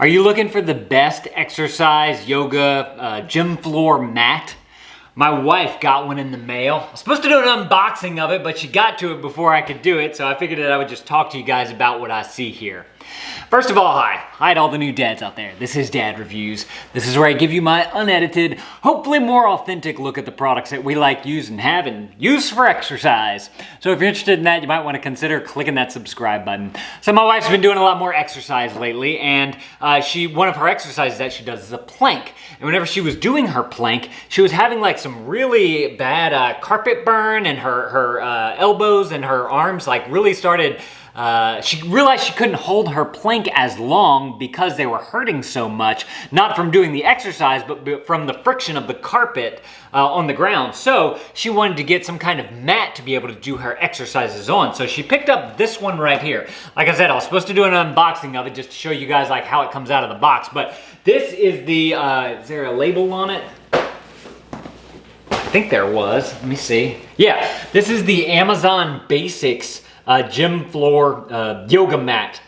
Are you looking for the best exercise yoga gym floor mat? My wife got one in the mail. I was supposed to do an unboxing of it, but she got to it before I could do it, so I figured that I would just talk to you guys about what I see here. First of all, hi. Hi to all the new dads out there. This is Dad Reviews. This is where I give you my unedited, hopefully more authentic look at the products that we like, use, and have, and use for exercise. So if you're interested in that, you might want to consider clicking that subscribe button. So my wife's been doing a lot more exercise lately, and one of her exercises that she does is a plank. And whenever she was doing her plank, she was having like some really bad carpet burn, and her elbows and her arms like really started. She realized she couldn't hold her plank as long because they were hurting so much, not from doing the exercise, but from the friction of the carpet on the ground. So she wanted to get some kind of mat to be able to do her exercises on. So she picked up this one right here. Like I said, I was supposed to do an unboxing of it just to show you guys like how it comes out of the box. But this is the, is there a label on it? I think there was. Let me see. Yeah, this is the Amazon Basics gym floor yoga mat.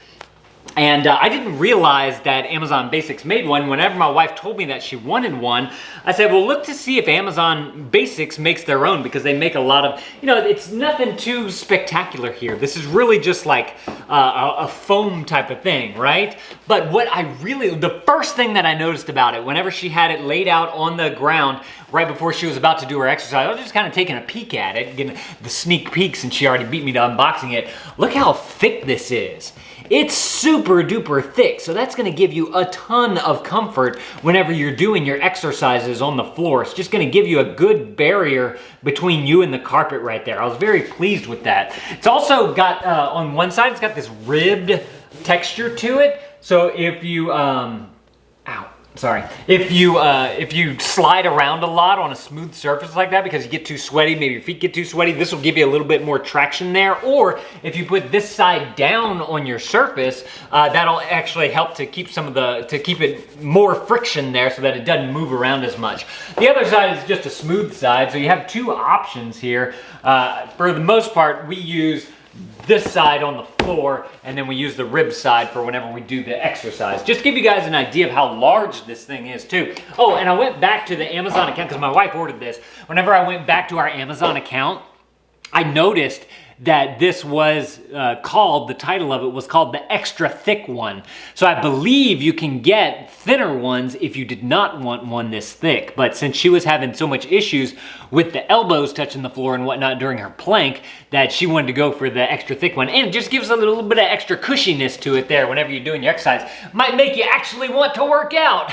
And I didn't realize that Amazon Basics made one. Whenever my wife told me that she wanted one, I said, well, look to see if Amazon Basics makes their own, because they make a lot of, it's nothing too spectacular here. This is really just like a foam type of thing, right? But the first thing that I noticed about it, whenever she had it laid out on the ground right before she was about to do her exercise, I was just kind of taking a peek at it, getting the sneak peek since she already beat me to unboxing it. Look how thick this is. It's super duper thick, so that's gonna give you a ton of comfort whenever you're doing your exercises on the floor. It's just gonna give you a good barrier between you and the carpet right there. I was very pleased with that. It's also got, on one side, it's got this ribbed texture to it. So if you, if you slide around a lot on a smooth surface like that because you get too sweaty, maybe your feet get too sweaty, this will give you a little bit more traction there. Or if you put this side down on your surface, that'll actually help to keep keep it more friction there so that it doesn't move around as much. The other side is just a smooth side, so you have two options here. For the most part, we use this side on the floor, and then we use the rib side for whenever we do the exercise. Just to give you guys an idea of how large this thing is too. Oh, and I went back to the Amazon account because my wife ordered this. Whenever I went back to our Amazon account, I noticed that this was the title of it was called the extra thick one. So I believe you can get thinner ones if you did not want one this thick. But since she was having so much issues with the elbows touching the floor and whatnot during her plank, that she wanted to go for the extra thick one. And it just gives a little bit of extra cushiness to it there whenever you're doing your exercise. Might make you actually want to work out.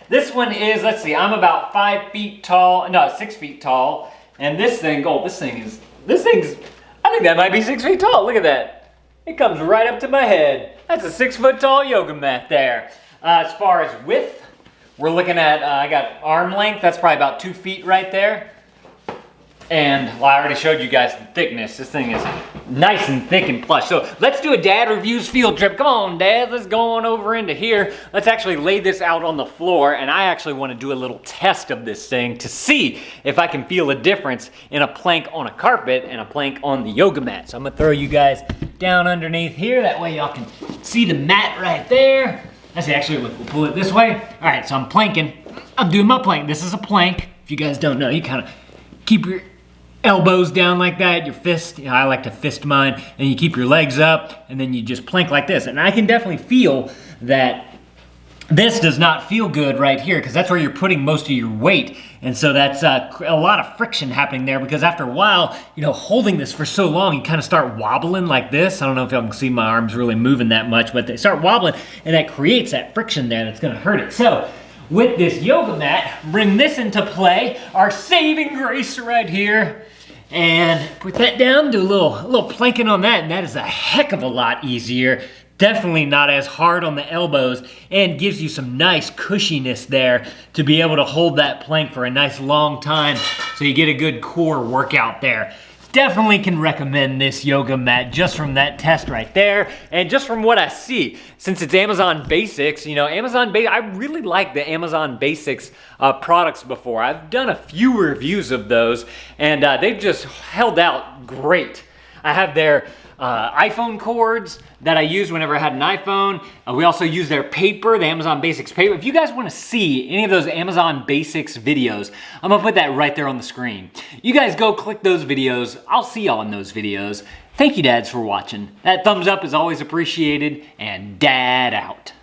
This one is, let's see, I'm about 6 feet tall. And this thing's, I think that might be 6 feet tall. Look at that. It comes right up to my head. That's a 6 foot tall yoga mat there. As far as width, we're looking at, I got arm length. That's probably about 2 feet right there. And well, I already showed you guys the thickness. This thing is nice and thick and plush. So let's do a Dad Reviews field trip. Come on, Dad, let's go on over into here. Let's actually lay this out on the floor, and I actually want to do a little test of this thing to see if I can feel a difference in a plank on a carpet and a plank on the yoga mat. So I'm gonna throw you guys down underneath here. That way y'all can see the mat right there. Actually, we'll pull it this way. All right, so I'm planking. I'm doing my plank. This is a plank. If you guys don't know, you kind of keep your elbows down like that, your fist, I like to fist mine, and you keep your legs up, and then you just plank like this. And I can definitely feel that this does not feel good right here, because that's where you're putting most of your weight. And so that's a lot of friction happening there, because after a while, holding this for so long, you kind of start wobbling like this. I don't know if y'all can see my arms really moving that much, but they start wobbling, and that creates that friction there that's gonna hurt it. So with this yoga mat, bring this into play, our saving grace right here, and put that down, do a little planking on that, and that is a heck of a lot easier. Definitely not as hard on the elbows, and gives you some nice cushiness there to be able to hold that plank for a nice long time, so you get a good core workout there. Definitely can recommend this yoga mat just from that test right there, and just from what I see. Since it's Amazon Basics, I really like the Amazon Basics products before. I've done a few reviews of those, and they've just held out great. I have their iPhone cords that I used whenever I had an iPhone. We also use their paper, the Amazon Basics paper. If you guys want to see any of those Amazon Basics videos, I'm gonna put that right there on the screen. You guys go click those videos. I'll see y'all in those videos. Thank you, dads, for watching. That thumbs up is always appreciated, and dad out.